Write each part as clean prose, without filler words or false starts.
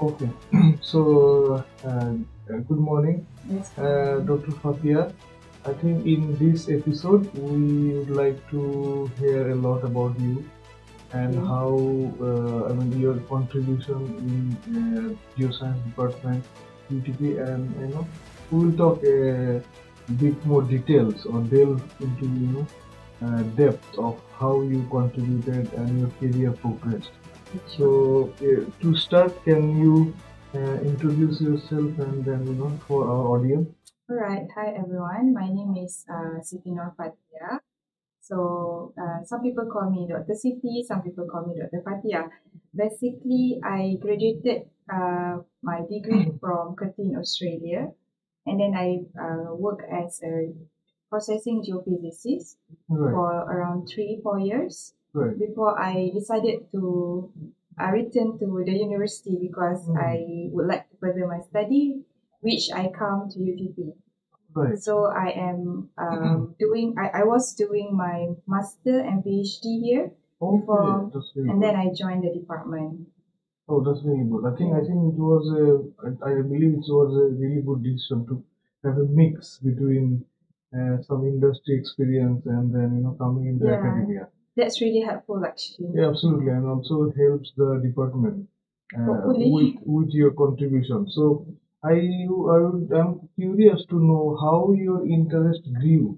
Okay, so good morning, Yes. Dr. Fathiyah. I think in this episode we would like to hear a lot about you and Okay. how your contribution in Geoscience department, UTP, and we will talk a bit more details or delve into depth of how you contributed and your career progressed. So to start, can you introduce yourself and then for our audience? Alright. Hi everyone. My name is Siti Nur Fathiyah. So some people call me Dr. Siti, some people call me Dr. Fathiyah. Basically, I graduated my degree from Curtin, Australia, and then I work as a processing geophysicist Right, for around 3-4 years right. before I decided to return to the university because I would like to further my study, which I come to UTP. Right. So I am I was doing my master and PhD here Okay, before, that's really and good. then I joined the department. Oh, that's really good. I think it was I believe it was a really good decision to have a mix between some industry experience and then coming into Yeah, academia. that's really helpful actually. Yeah, absolutely, and also helps the department Hopefully. with your contribution. So I'm curious to know how your interest grew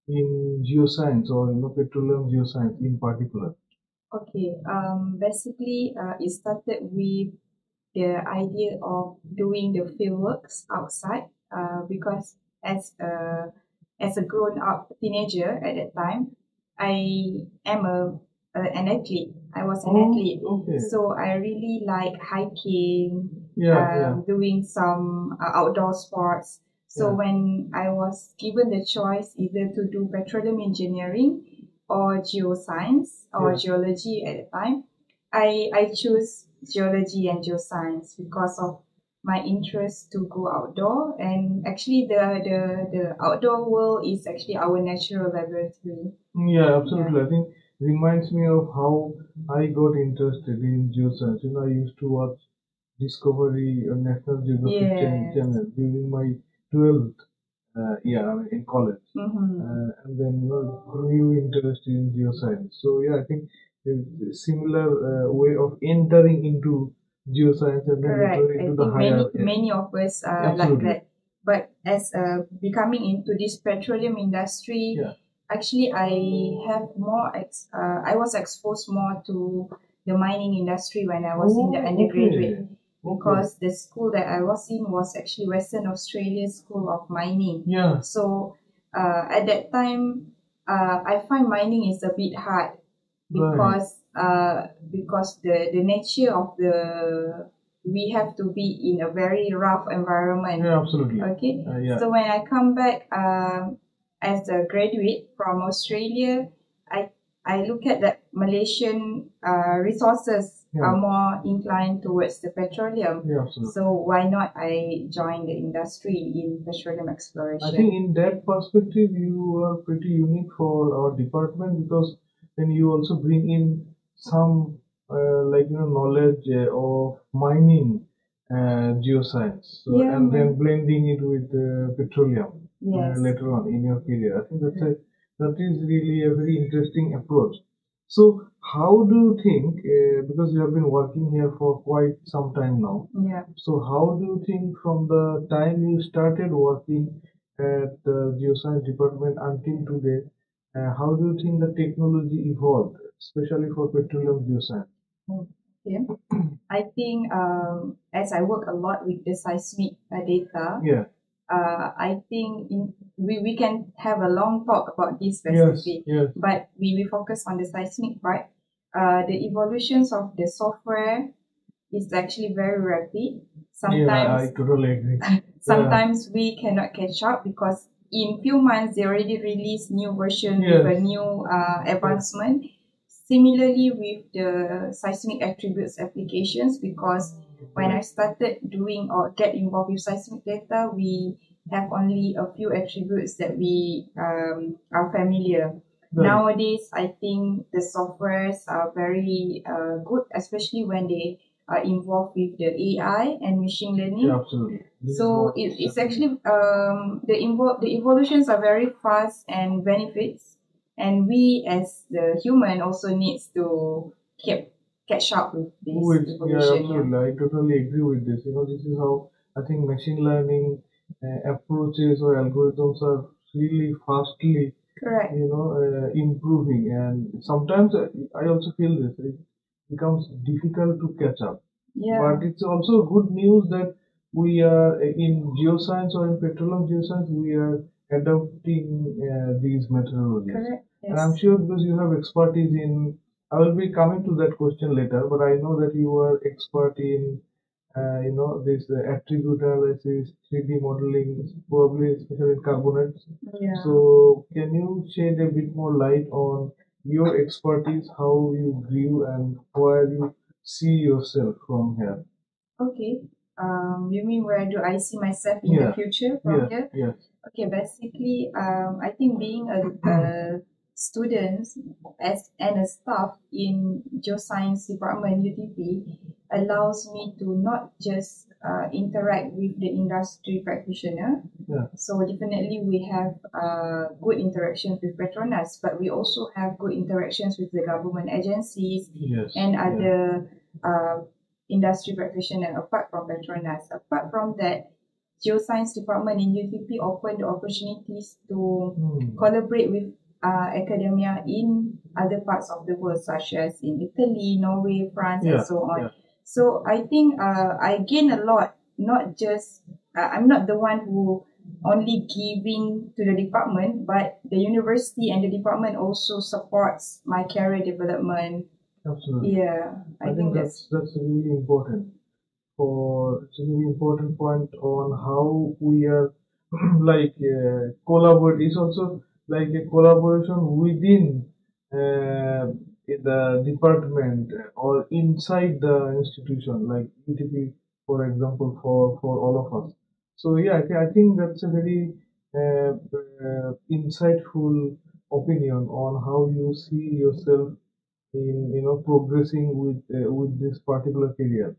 in geoscience or petroleum geoscience in particular. Okay, basically, it started with the idea of doing the fieldworks outside, because as a grown up teenager at that time, I am an athlete. I was an athlete, Okay. so I really like hiking, Yeah. doing some outdoor sports. So Yeah. when I was given the choice either to do petroleum engineering or geoscience or Yeah. geology at the time, I choose geology and geoscience because of my interest to go outdoor, and actually the outdoor world is actually our natural laboratory. Yeah, absolutely. I think reminds me of how I got interested in geoscience. I used to watch Discovery on National Geographic Yes. Channel during my 12th year in college. Mm-hmm. And then grew interested in geoscience. So yeah, I think a similar way of entering into geoscience and then Correct. later I into the think higher many of us are like Absolutely. that. But as becoming into this petroleum industry, Yeah. actually I have I was exposed more to the mining industry when I was in the undergraduate, because the school that I was in was actually Western Australia School of Mining. Yeah. So at that time, I find mining is a bit hard Right. because the nature of the we have to be in a very rough environment. Yeah, absolutely. Okay. Yeah. So when I come back as a graduate from Australia, I look at that Malaysian resources are more inclined towards the petroleum. Yeah, absolutely. So why not I join the industry in petroleum exploration? I think in that perspective, you are pretty unique for our department because then you also bring in some knowledge of mining geoscience, so, Yeah, and then blending it with petroleum Yes. later on in your career. I think that is really a very interesting approach. So, how do you think, because you have been working here for quite some time now, Yeah. so how do you think from the time you started working at the geoscience department until today, how do you think the technology evolved, especially for petroleum geoscience? Okay. I think as I work a lot with the seismic data, Yeah. I think we can have a long talk about this Yes. specific, Yes. but we focus on the seismic part. The evolutions of the software is actually very rapid. Yeah, I Sometimes totally agree. sometimes we cannot catch up because in few months they already release new version with a Yes. new advancement. Similarly with the seismic attributes applications, because when I started doing or get involved with seismic data, we have only a few attributes that we are familiar. Right. Nowadays, I think the softwares are very good, especially when they are involved with the AI and machine learning. Yeah, absolutely. So it's actually the evolutions are very fast and benefits, and we as the human also needs to catch up with this evolution. Yeah, absolutely. I totally agree with this. This is how I think machine learning approaches or algorithms are really fastly, Correct. improving. And sometimes I also feel this. It becomes difficult to catch up. Yeah. But it's also good news that we are in geoscience or in petroleum geoscience, we are adopting these methodologies. Correct. And Yes. I'm sure because you have expertise in, I will be coming to that question later, but I know that you are expert in, this attribute analysis, 3D modeling, probably especially in carbonates. Yeah. So can you shed a bit more light on your expertise, how you grew and where you see yourself from here? Okay. You mean where do I see myself in the future from here? Yes. Okay, basically, I think being a student and a staff in Geoscience Department UTP allows me to not just interact with the industry practitioner. Yeah. So definitely we have good interactions with Petronas, but we also have good interactions with the government agencies Yes. and other industry practitioner apart from Petronas. Apart from that, Geoscience Department in UTP opened the opportunities to collaborate with academia in other parts of the world, such as in Italy, Norway, France, and so on. Yeah. So I think I gain a lot, not just, I'm not the one who only giving to the department, but the university and the department also supports my career development. Absolutely. Yeah, I think that's really important. It's a really important point on how we are like collaborate. It's also like a collaboration within the department or inside the institution, like UTP, for example, for all of us. So yeah, I think that's a very insightful opinion on how you see yourself in progressing with this particular career.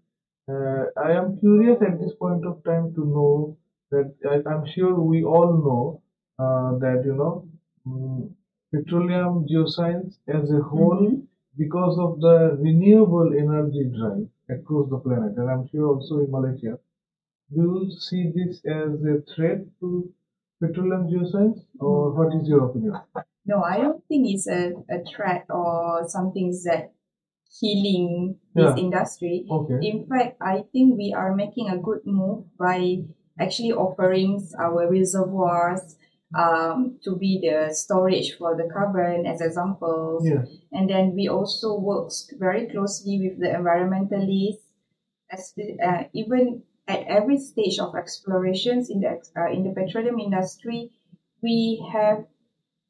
I am curious at this point of time to know that I'm sure we all know that petroleum geoscience as a whole, because of the renewable energy drive across the planet, and I'm sure also in Malaysia. Do you see this as a threat to petroleum geoscience, or what is your opinion? No, I don't think it's a threat or something that killing this industry. Okay. In fact, I think we are making a good move by actually offering our reservoirs to be the storage for the carbon as examples. Yes. And then we also work very closely with the environmentalists, even at every stage of explorations in the petroleum industry, we have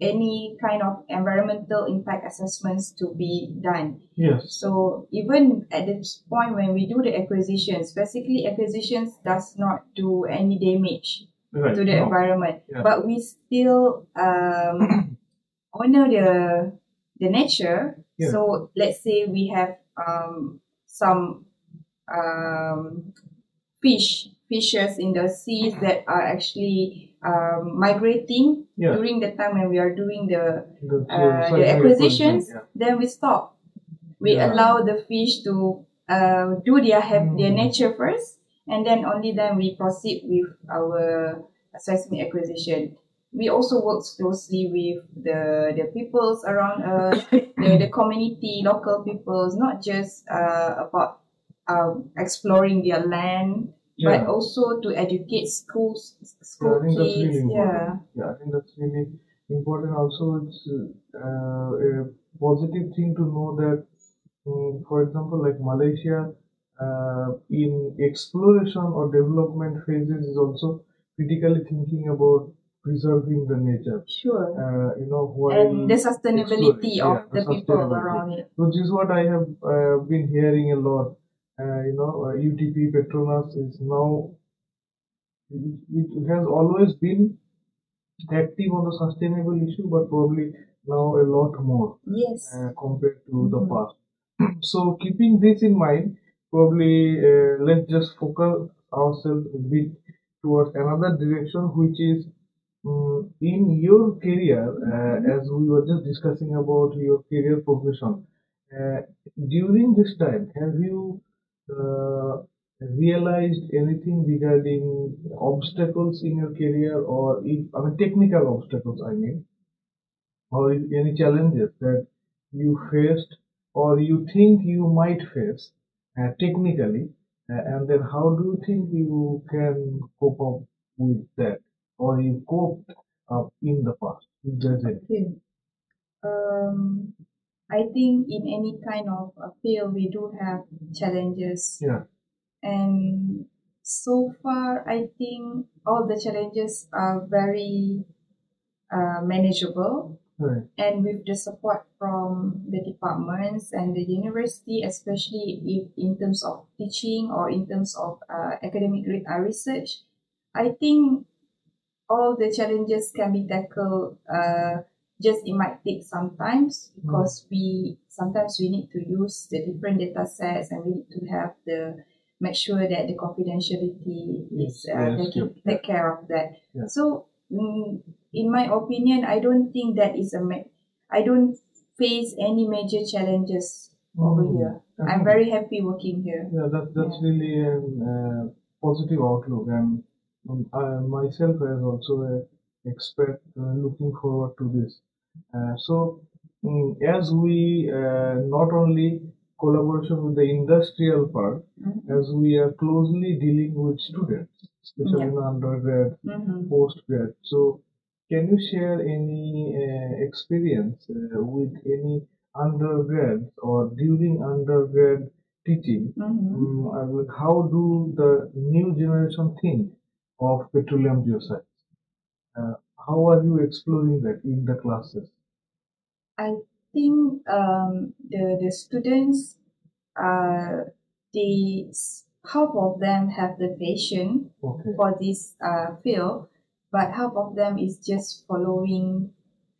any kind of environmental impact assessments to be done. Yes. So even at this point when we do the acquisitions, basically acquisitions does not do any damage to the environment, but we still honor the nature. So let's say we have some fishes in the seas that are actually migrating during the time when we are doing the acquisitions. Then we stop. We allow the fish to do their nature first, and then only then we proceed with our seismic acquisition. We also work closely with the peoples around us, the community, local peoples, not just about exploring their land, but also to educate school I think that's kids. really important. I think that's really important. Also, it's a positive thing to know that, for example, like Malaysia, in exploration or development phases, is also critically thinking about preserving the nature. Sure. While and the sustainability of the people around it. Which is what I have been hearing a lot. UTP-PETRONAS is now, it has always been active on the sustainable issue, but probably now a lot more Yes. compared to the past. So keeping this in mind, probably let's just focus ourselves a bit towards another direction, which is in your career, as we were just discussing about your career progression. Uh, During this time, have you uh, realized anything regarding obstacles in your career, or if, I mean technical obstacles, I mean, or if any challenges that you faced or you think you might face technically, and then how do you think you can cope up with that, or you coped up in the past, if there's any? Okay. Um, I think in any kind of field we do have challenges, Yeah, and so far I think all the challenges are very manageable, right. and with the support from the departments and the university, especially if in terms of teaching or in terms of academic research, I think all the challenges can be tackled. Just it might take some times because we sometimes we need to use the different data sets, and we need to have the make sure that the confidentiality is take care of that. Yeah. So in my opinion, I don't think that is I don't face any major challenges over here. I'm very happy working here. Yeah, that's really an positive outlook, and I myself as also a expert looking forward to this. So, as we not only collaboration with the industrial part, as we are closely dealing with students, especially in undergrad, postgrad. So, can you share any experience with any undergrad or during undergrad teaching? How do the new generation think of petroleum geoscience? Uh, how are you exploring that in the classes? I think the students they half of them have the passion Okay. for this field, but half of them is just following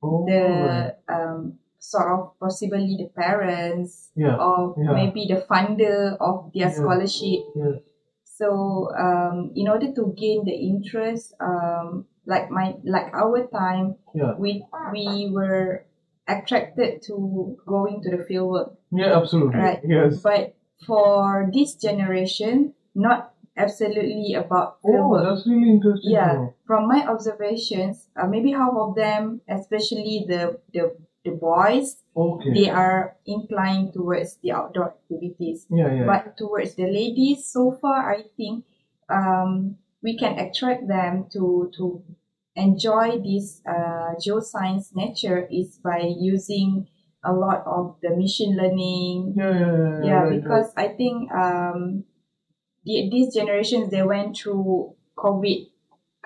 Oh, the right. sort of possibly the parents Yeah. or Yeah. maybe the funder of their Yeah. scholarship. Yeah. So in order to gain the interest, like our time, Yeah. we were attracted to going to the fieldwork, Yeah, absolutely. right? Yes. But for this generation, not absolutely about Oh, fieldwork. that's really interesting to Yeah, know. from my observations, maybe half of them, especially the boys, Okay. they are inclined towards the outdoor activities. Yeah, yeah. But towards the ladies, so far, I think we can attract them to enjoy this geoscience nature is by using a lot of the machine learning. Yeah, right, Because I think these generations they went through COVID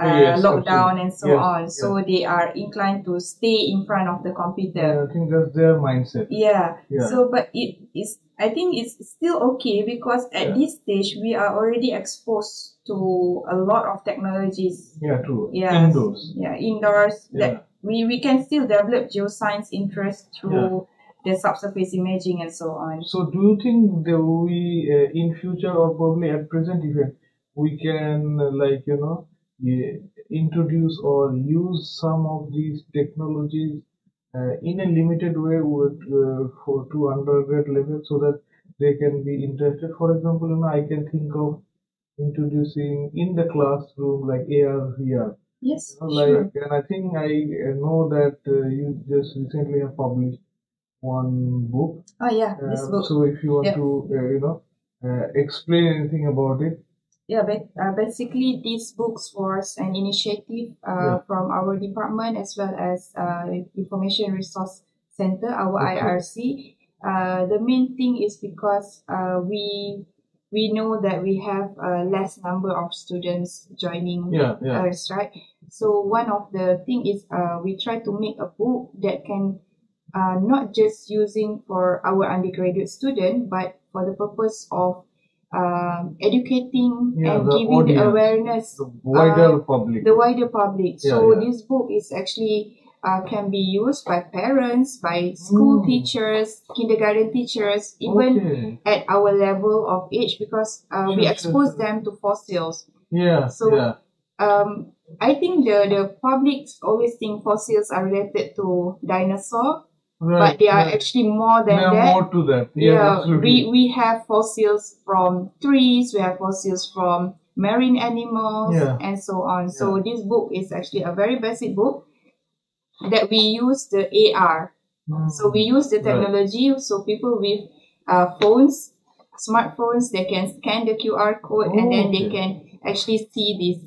Yes, lockdown absolutely. and so Yes, on, so yes. they are inclined to stay in front of the computer. Yeah, I think that's their mindset. Yeah. Yeah. So, but it is. I think it's still okay because at Yeah. this stage we are already exposed to a lot of technologies. Yeah, true. Yeah. Indoors. Yeah, indoors. Yeah. That we can still develop geoscience interest through the subsurface imaging and so on. So, do you think that we, in future or probably at present even, we can introduce or use some of these technologies in a limited way with for to undergrad level so that they can be interested? For example, I can think of introducing in the classroom like AR, VR. Yes, Like, and I think I know that you just recently have published one book. Oh yeah, this book. So if you want to, explain anything about it. Yeah, but basically this books was an initiative from our department as well as Information Resource Center, our IRC. The main thing is because we know that we have a less number of students joining us, right? So one of the thing is we try to make a book that can not just using for our undergraduate student, but for the purpose of educating and giving audience, the awareness the wider public. the wider public. Yeah, So yeah. this book is actually can be used by parents, by school teachers, kindergarten teachers, even at our level of age, because we expose them to fossils. So I think the public always think fossils are related to dinosaur, but they are actually more than that. More to that. Absolutely. We have fossils from trees, we have fossils from marine animals, and so on. So this book is actually a very basic book that we use the AR. So we use the technology, so people with phones, smartphones, they can scan the QR code, and then they can actually see these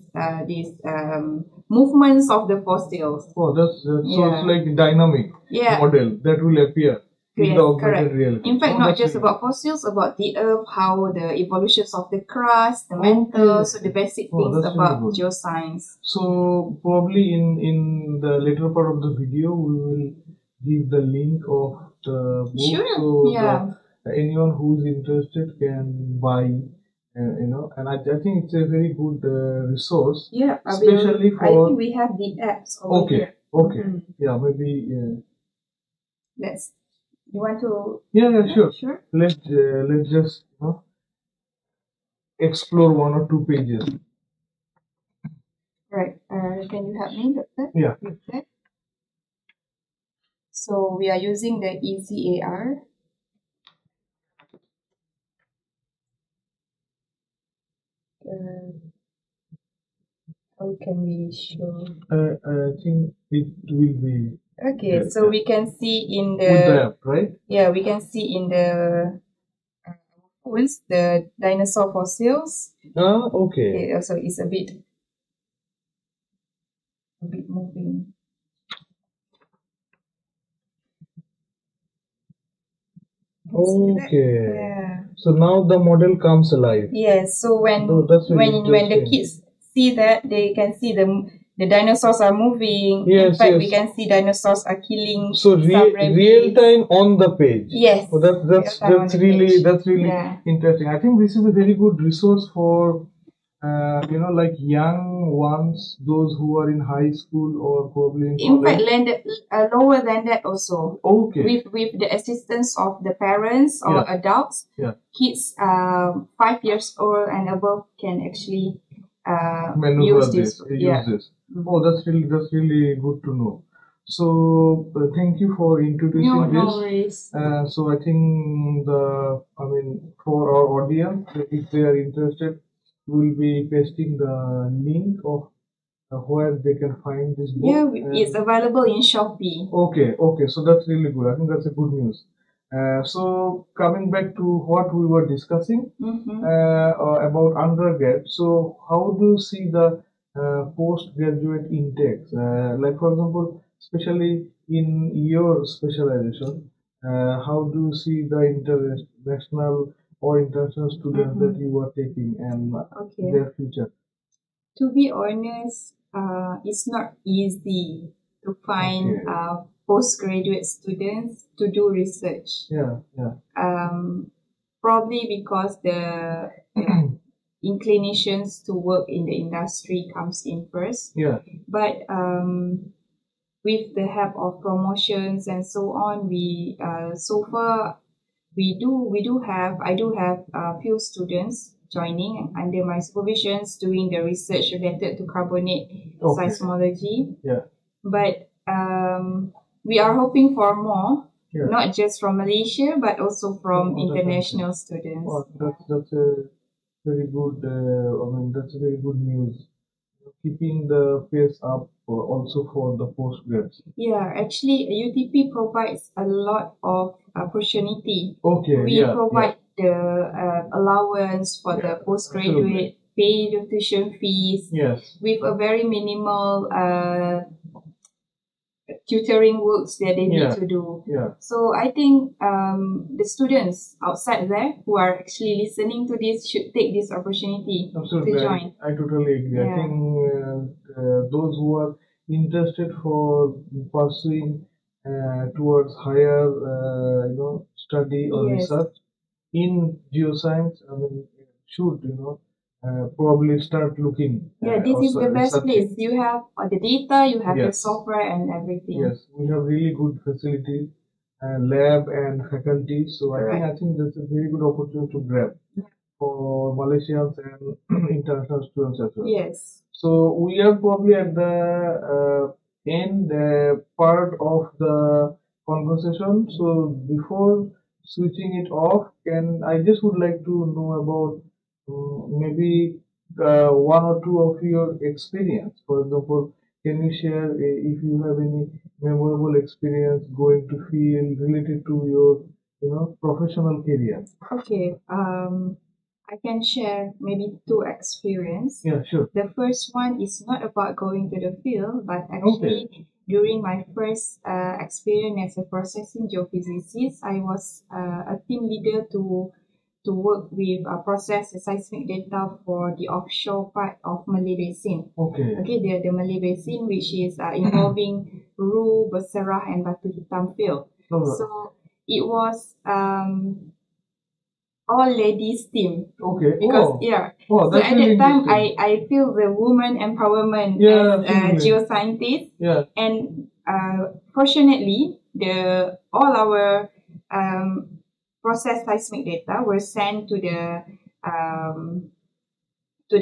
movements of the fossils. Oh, so it's like a dynamic model that will appear in the augmented reality. In fact, not just about fossils, about the earth, how the evolutions of the crust, the mantle, so the basic things about geoscience. So probably in the later part of the video, we will give the link of the book, so anyone who is interested can buy. And I think it's a very good resource. Especially for. I think we have the apps over here. Yeah, maybe. Let's. You want to? Sure. Let's just explore one or two pages. Right. Can you help me, Doctor? Yeah. Okay. So we are using the Easy AR. How can we show? I think it will be. Okay, so we can see in the. With the app, right? Yeah, we can see in the phones the dinosaur fossils. Okay. Okay, so it's a bit moving. Okay. So now the model comes alive. Yes. So when the kids see that, they can see the dinosaurs are moving. In fact, we can see dinosaurs are killing. So real time on the page. Yes. So that's really interesting. I think this is a very good resource for like young ones, those who are in high school or probably in college. Fact, lower than that also. Okay. With the assistance of the parents or adults, kids 5 years old and above can actually use this. Oh, that's really good to know. So thank you for introducing this. No worries. So I think for our audience, if they are interested, we'll be pasting the link of where they can find this book. Yeah, it's available in Shopee. Okay, so that's really good. I think that's a good news. So coming back to what we were discussing about undergrad. So how do you see the postgraduate intakes? Like for example, especially in your specialization, how do you see the international or international students that you are taking and their future? To be honest, it's not easy to find postgraduate students to do research. Probably because the inclinations to work in the industry comes in first. But with the help of promotions and so on, we so far I do have a few students joining under my supervisions doing the research related to carbonate seismology. But we are hoping for more, not just from Malaysia but also from international students. That's a very good. That's a very good news. Keeping the pace up also for the postgrads. Yeah, actually, UTP provides a lot of opportunity. We provide the allowance for the postgraduate, pay the tuition fees with a very minimal tutoring works that they need to do. So I think the students outside there who are actually listening to this should take this opportunity to join. I totally agree. I think those who are interested for pursuing towards higher study or research in geoscience, should probably start looking. Yeah, this is the best place. Searching. You have the data, you have the Yes. software and everything. Yes, we have really good facilities, lab and faculty. So Correct. I think that's a very good opportunity to grab for Malaysians and international students as well. Yes. So we are probably at the end part of the conversation. So before switching it off, can I just would like to know about maybe one or two of your experience. For example, can you share if you have any memorable experience going to field related to your professional career? Okay. I can share maybe two experience. Yeah, sure. The first one is not about going to the field, but actually during my first experience as a processing geophysicist, I was a team leader to work with process the seismic data for the offshore part of Malay Basin. Okay. Okay, the Malay Basin, which is involving Ru, Berserah, and Batu Hitam field. So it was all ladies team. Okay. Because yeah. Oh, So that's at really that time interesting. I feel the woman empowerment Yeah, as a absolutely. geoscientist. Yeah. And fortunately all our process seismic data were sent to the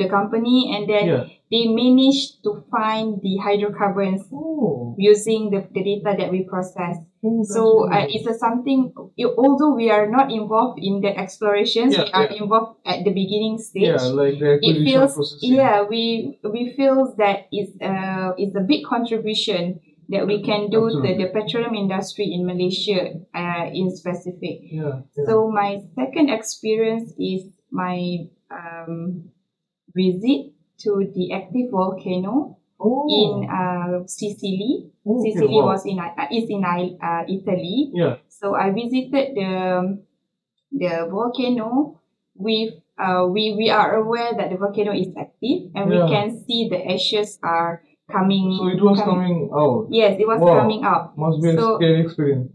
company, and then Yeah. they managed to find the hydrocarbons Oh. using the data that we processed. Oh, that's So really it's a something, although we are not involved in the explorations, Yeah, we are yeah. involved at the beginning stage. Yeah, like the It acquisition feels, processing. yeah, we feel that it's a big contribution that we can do to Absolutely. the petroleum industry in Malaysia, in specific. Yeah, yeah. So my second experience is my visit to the active volcano in Sicily. Okay, Sicily wow. was is in Italy. Yeah. So I visited the volcano with we are aware that the volcano is active, and we Yeah. can see the ashes are coming. So it was coming out. Yes, it was Wow. coming out. Must be a So scary experience.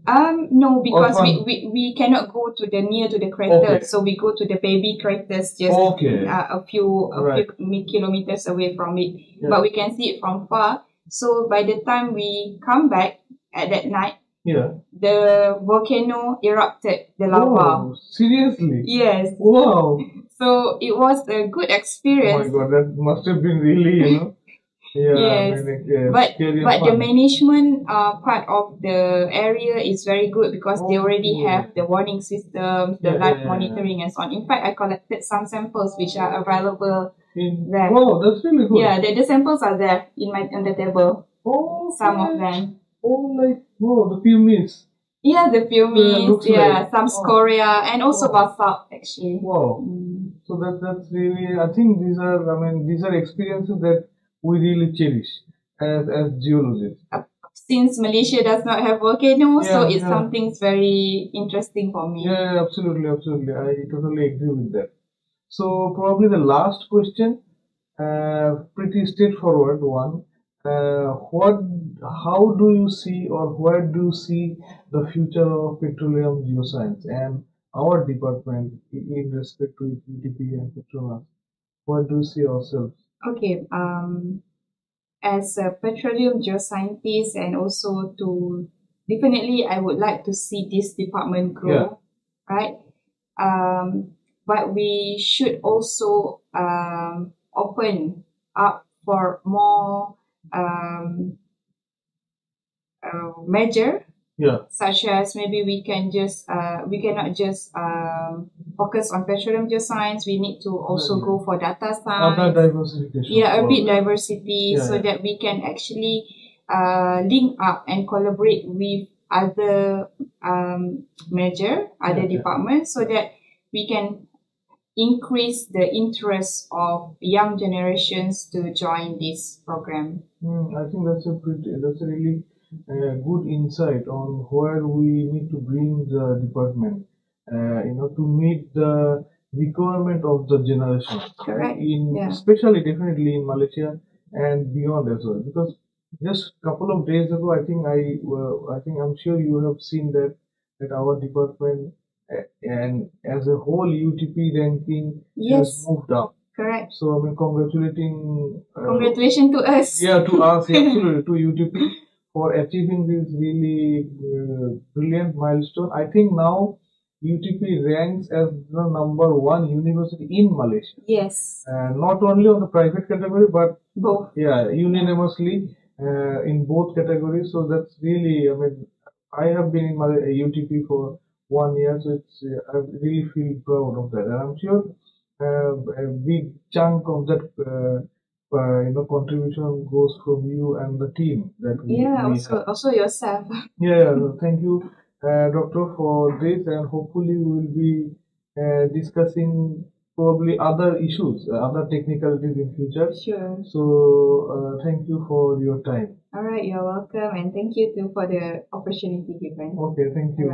no, because fun. we cannot go to the near to the crater, Okay. so we go to the baby craters just Okay. a few Right. kilometers away from it, Yeah. but we can see it from far. So by the time we come back at that night, Yeah. the volcano erupted, the lava. Oh, seriously? Yes. Wow. So it was a good Oh my experience. God, that must have been really, yeah, Yes. scary and But the fun. management part of the area is very good because they already Okay. have the warning systems, the Yeah, live yeah, yeah. monitoring and so on. In fact, I collected some samples which are available there. Wow, that's really good. Yeah, the samples are there on the table. Oh, Some of them. Oh, like, wow, the pyramids. Yeah, the pyramids, looks yeah, like- some scoria and also Wow. basalt actually. Wow. So that's really, I think these are experiences that we really cherish as geologists. Since Malaysia does not have volcanoes, so Yeah, it's yeah. something very interesting for me. Yeah, absolutely, absolutely. I totally agree with that. So probably the last question, pretty straightforward one. What, how do you see, or where do you see the future of petroleum geoscience and our department in respect to UTP and Petronas? Where do you see ourselves? Okay, as a petroleum geoscientist, and also to definitely I would like to see this department grow, right? But we should also open up for more measure, such as maybe we cannot just focus on petroleum geoscience. We need to also go for data science. Other diversification. Yeah, a bit diversity, Yeah, so yeah. that we can actually link up and collaborate with other other Yeah. departments, so that we can increase the interest of young generations to join this program. I think that's a really good insight on where we need to bring the department, to meet the requirement of the generation. Correct. Especially definitely in Malaysia and beyond as well. Because just a couple of days ago, I think I'm sure you have seen that our department and as a whole UTP ranking has Yes. moved up. Correct. So congratulating. Congratulations to us. Yeah, to us, absolutely, to UTP for achieving this really brilliant milestone. I think now UTP ranks as the number one university in Malaysia. Yes. Not only on the private category, but both. Yeah, unanimously in both categories. So that's really, I have been in my UTP for 1 year, so I really feel proud of that. And I'm sure a big chunk of that, contribution goes from you and the team that we also have. also yourself. Yeah, so thank you, Doctor, for this, and hopefully we will be discussing probably other issues, other technicalities in future. Sure. So thank you for your time. All right, you're welcome, and thank you too for the opportunity given. Okay, thank you.